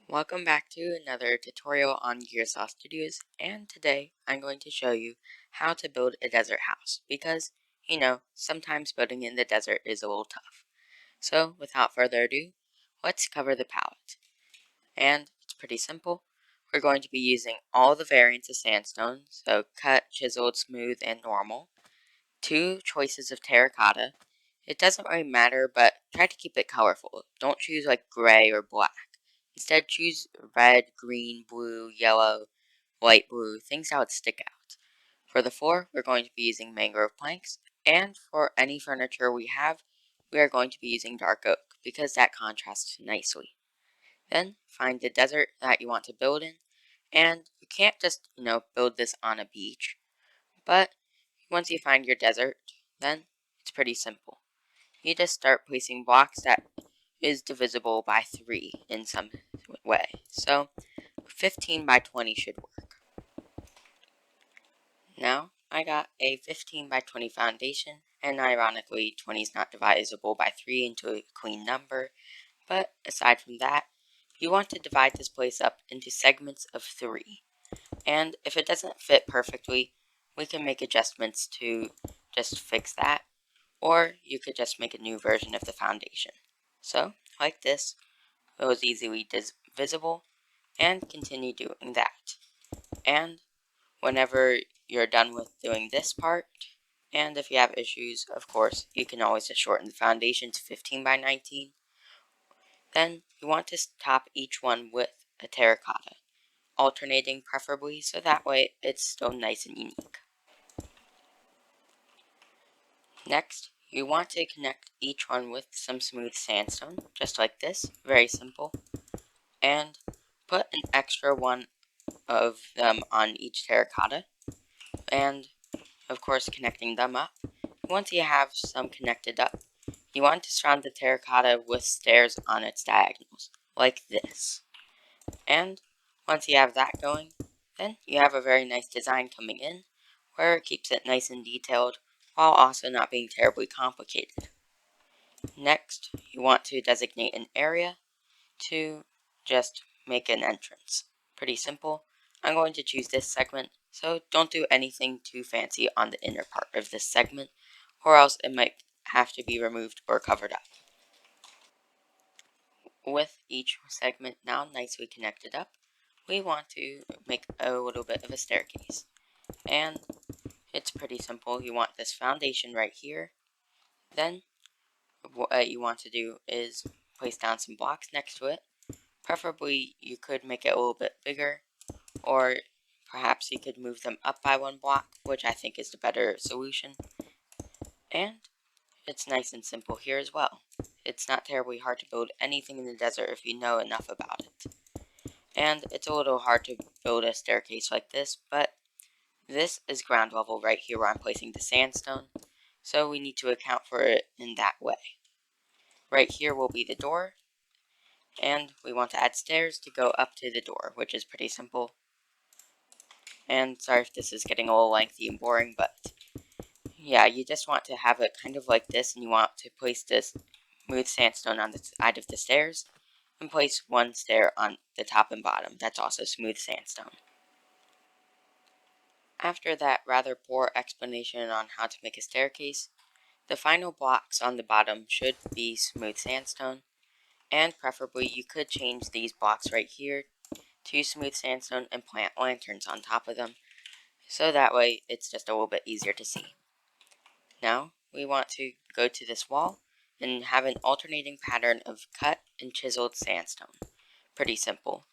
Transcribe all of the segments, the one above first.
Welcome back to another tutorial on Gearsaw Studios, and today I'm going to show you how to build a desert house because, sometimes building in the desert is a little tough. So without further ado, let's cover the palette. And it's pretty simple. We're going to be using all the variants of sandstone, so cut, chiseled, smooth, and normal. 2 choices of terracotta. It doesn't really matter, but try to keep it colorful. Don't choose like gray or black. Instead, choose red, green, blue, yellow, light blue, things that would stick out. For the floor, we're going to be using mangrove planks, and for any furniture we have, we are going to be using dark oak, because that contrasts nicely. Then, find the desert that you want to build in, and you can't just, build this on a beach, but once you find your desert, then it's pretty simple. You just start placing blocks that is divisible by 3 in some way. So 15 by 20 should work. Now I got a 15 by 20 foundation, and ironically 20 is not divisible by 3 into a clean number, but aside from that, you want to divide this place up into segments of 3. And if it doesn't fit perfectly, we can make adjustments to just fix that, or you could just make a new version of the foundation. So, like this, it was easily divisible, and continue doing that. And whenever you're done with doing this part, and if you have issues, of course, you can always just shorten the foundation to 15 by 19. Then you want to top each one with a terracotta, alternating preferably so that way it's still nice and unique. Next, you want to connect each one with some smooth sandstone, just like this, very simple, and put an extra one of them on each terracotta, and of course connecting them up. Once you have some connected up, you want to surround the terracotta with stairs on its diagonals, like this. And once you have that going, then you have a very nice design coming in, where it keeps it nice and detailed, while also not being terribly complicated. Next, you want to designate an area to just make an entrance. Pretty simple. I'm going to choose this segment, so don't do anything too fancy on the inner part of this segment, or else it might have to be removed or covered up. With each segment now nicely connected up, we want to make a little bit of a staircase. And it's pretty simple. You want this foundation right here. Then what you want to do is place down some blocks next to it. Preferably you could make it a little bit bigger, or perhaps you could move them up by 1 block, which I think is the better solution. And it's nice and simple here as well. It's not terribly hard to build anything in the desert if you know enough about it. And it's a little hard to build a staircase like this, but this is ground level right here where I'm placing the sandstone, so we need to account for it in that way. Right here will be the door, and we want to add stairs to go up to the door, which is pretty simple. And sorry if this is getting a little lengthy and boring, but yeah, you just want to have it kind of like this, and you want to place this smooth sandstone on the side of the stairs, and place 1 stair on the top and bottom. That's also smooth sandstone. After that rather poor explanation on how to make a staircase, the final blocks on the bottom should be smooth sandstone, and preferably you could change these blocks right here to smooth sandstone and plant lanterns on top of them, so that way it's just a little bit easier to see. Now we want to go to this wall and have an alternating pattern of cut and chiseled sandstone. Pretty simple.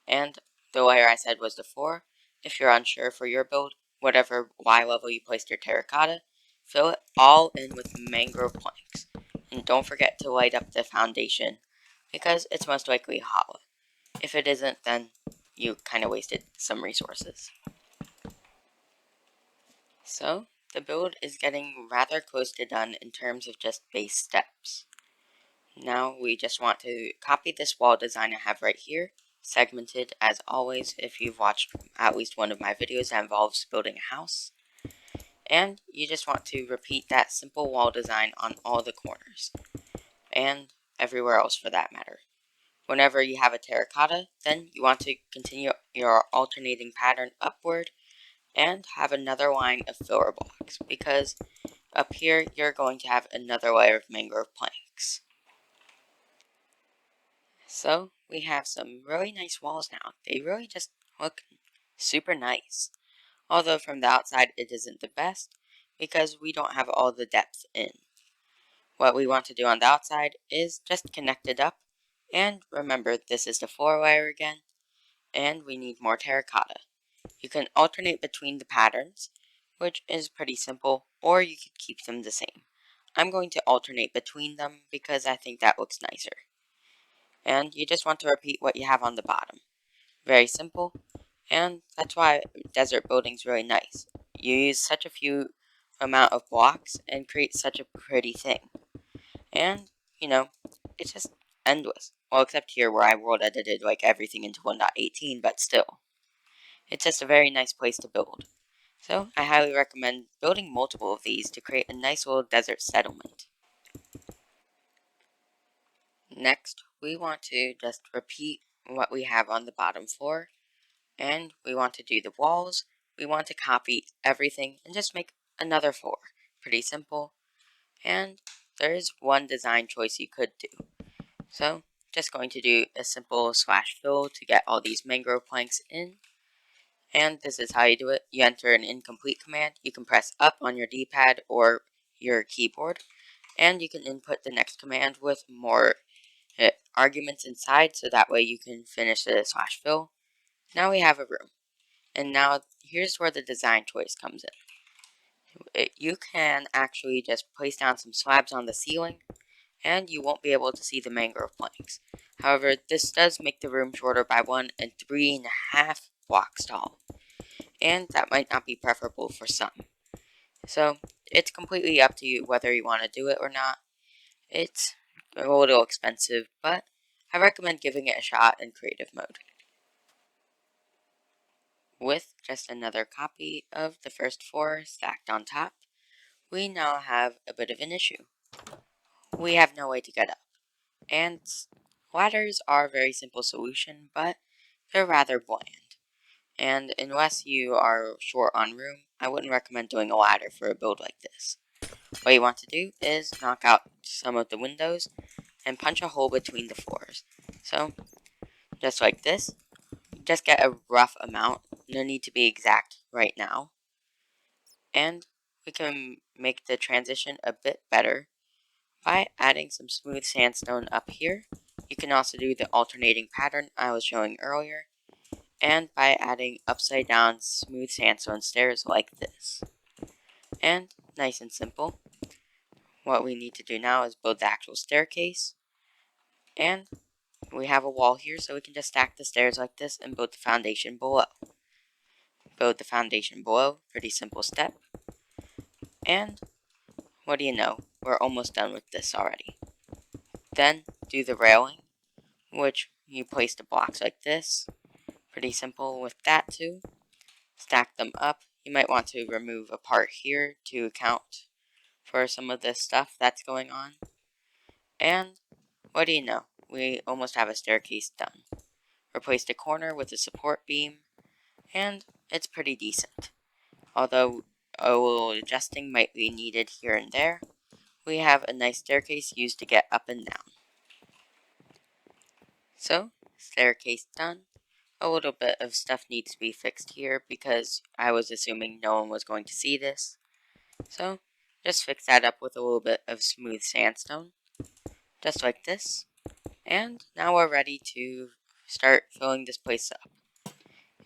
And the layer I said was the floor. If you're unsure for your build, whatever Y level you placed your terracotta, fill it all in with mangrove planks. And don't forget to light up the foundation, because it's most likely hollow. If it isn't, then you kind of wasted some resources. So, the build is getting rather close to done in terms of just base steps. Now we just want to copy this wall design I have right here, segmented as always if you've watched at least one of my videos that involves building a house. And you just want to repeat that simple wall design on all the corners, and everywhere else for that matter. Whenever you have a terracotta, then you want to continue your alternating pattern upward and have another line of filler blocks, because up here you're going to have another layer of mangrove planks. So we have some really nice walls now. They really just look super nice. Although from the outside it isn't the best, because we don't have all the depth in. What we want to do on the outside is just connect it up, and remember this is the floor layer again, and we need more terracotta. You can alternate between the patterns, which is pretty simple, or you could keep them the same. I'm going to alternate between them because I think that looks nicer. And you just want to repeat what you have on the bottom. Very simple, and that's why desert building's really nice. You use such a few amount of blocks and create such a pretty thing. And, it's just endless. Well, except here where I world edited like everything into 1.18, but still. It's just a very nice place to build. So, I highly recommend building multiple of these to create a nice little desert settlement. Next, we want to just repeat what we have on the bottom floor, and we want to do the walls. We want to copy everything and just make another floor. Pretty simple. And there is one design choice you could do. So, just going to do a simple slash fill to get all these mangrove planks in. And this is how you do it. You enter an incomplete command. You can press up on your D-pad or your keyboard, and you can input the next command with more arguments inside, so that way you can finish the slash fill. Now we have a room. And now here's where the design choice comes in. You can actually just place down some slabs on the ceiling, and you won't be able to see the mangrove planks. However, this does make the room shorter by 1 and 3.5 blocks tall, and that might not be preferable for some. So, it's completely up to you whether you want to do it or not. It's a little expensive, but I recommend giving it a shot in creative mode. With just another copy of the first 4 stacked on top, we now have a bit of an issue. We have no way to get up, and ladders are a very simple solution, but they're rather bland. And unless you are short on room, I wouldn't recommend doing a ladder for a build like this. What you want to do is knock out some of the windows and punch a hole between the floors. So, just like this, just get a rough amount, no need to be exact right now. And we can make the transition a bit better by adding some smooth sandstone up here. You can also do the alternating pattern I was showing earlier, and by adding upside down smooth sandstone stairs like this. And nice and simple. What we need to do now is build the actual staircase, and we have a wall here, so we can just stack the stairs like this and build the foundation below. Build the foundation below, pretty simple step. And what do you know, we're almost done with this already. Then do the railing, which you place the blocks like this. Pretty simple with that too. Stack them up. You might want to remove a part here to account for some of this stuff that's going on. And what do you know, we almost have a staircase done. Replace the corner with a support beam, and it's pretty decent. Although a little adjusting might be needed here and there, we have a nice staircase used to get up and down. So, staircase done. A little bit of stuff needs to be fixed here because I was assuming no one was going to see this. So, just fix that up with a little bit of smooth sandstone, just like this. And now we're ready to start filling this place up.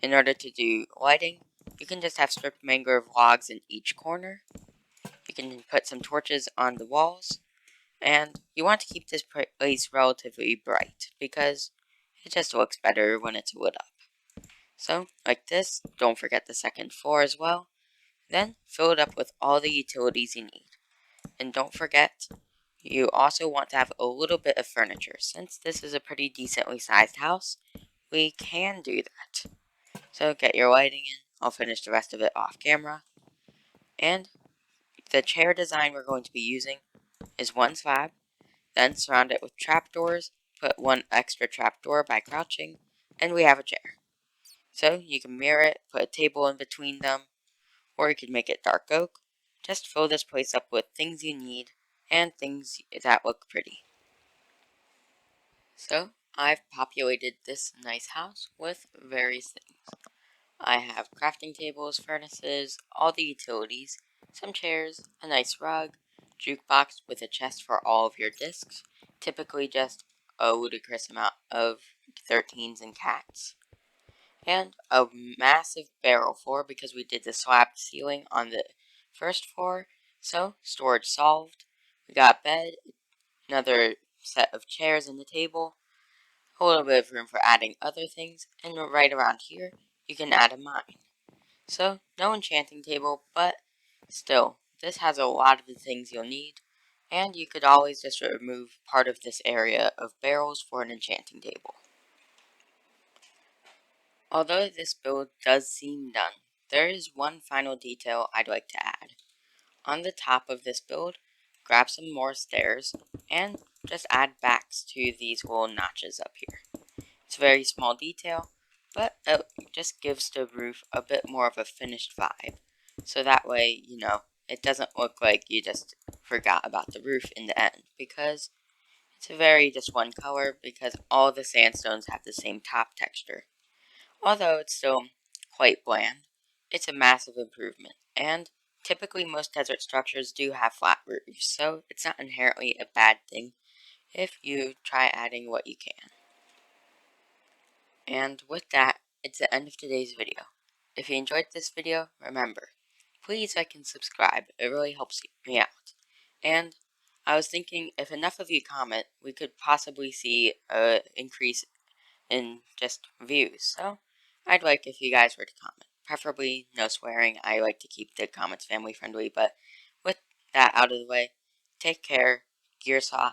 In order to do lighting, you can just have stripped mangrove logs in each corner. You can put some torches on the walls, and you want to keep this place relatively bright because it just looks better when it's lit up. So, like this, don't forget the second floor as well. Then, fill it up with all the utilities you need. And don't forget, you also want to have a little bit of furniture. Since this is a pretty decently sized house, we can do that. So, get your lighting in. I'll finish the rest of it off camera. And the chair design we're going to be using is one slab, then surround it with trapdoors, put one extra trapdoor by crouching, and we have a chair. So you can mirror it, put a table in between them, or you could make it dark oak. Just fill this place up with things you need and things that look pretty. So I've populated this nice house with various things. I have crafting tables, furnaces, all the utilities, some chairs, a nice rug, jukebox with a chest for all of your discs, typically just a ludicrous amount of 13s and cats, and a massive barrel floor because we did the slab ceiling on the first floor, so storage solved. We got a bed, another set of chairs and a table, a little bit of room for adding other things, and right around here you can add a mine. So, no enchanting table, but still, this has a lot of the things you'll need, and you could always just remove part of this area of barrels for an enchanting table. Although this build does seem done, there is one final detail I'd like to add. On the top of this build, grab some more stairs, and just add backs to these little notches up here. It's a very small detail, but it just gives the roof a bit more of a finished vibe. So that way, it doesn't look like you just forgot about the roof in the end, because it's a very just one color, because all the sandstones have the same top texture. Although it's still quite bland, it's a massive improvement, and typically most desert structures do have flat roofs, so it's not inherently a bad thing if you try adding what you can. And with that, it's the end of today's video. If you enjoyed this video, remember, please like and subscribe. It really helps me out. And I was thinking if enough of you comment, we could possibly see an increase in just views. So I'd like if you guys were to comment. Preferably no swearing. I like to keep the comments family friendly. But with that out of the way, take care. Gearsaw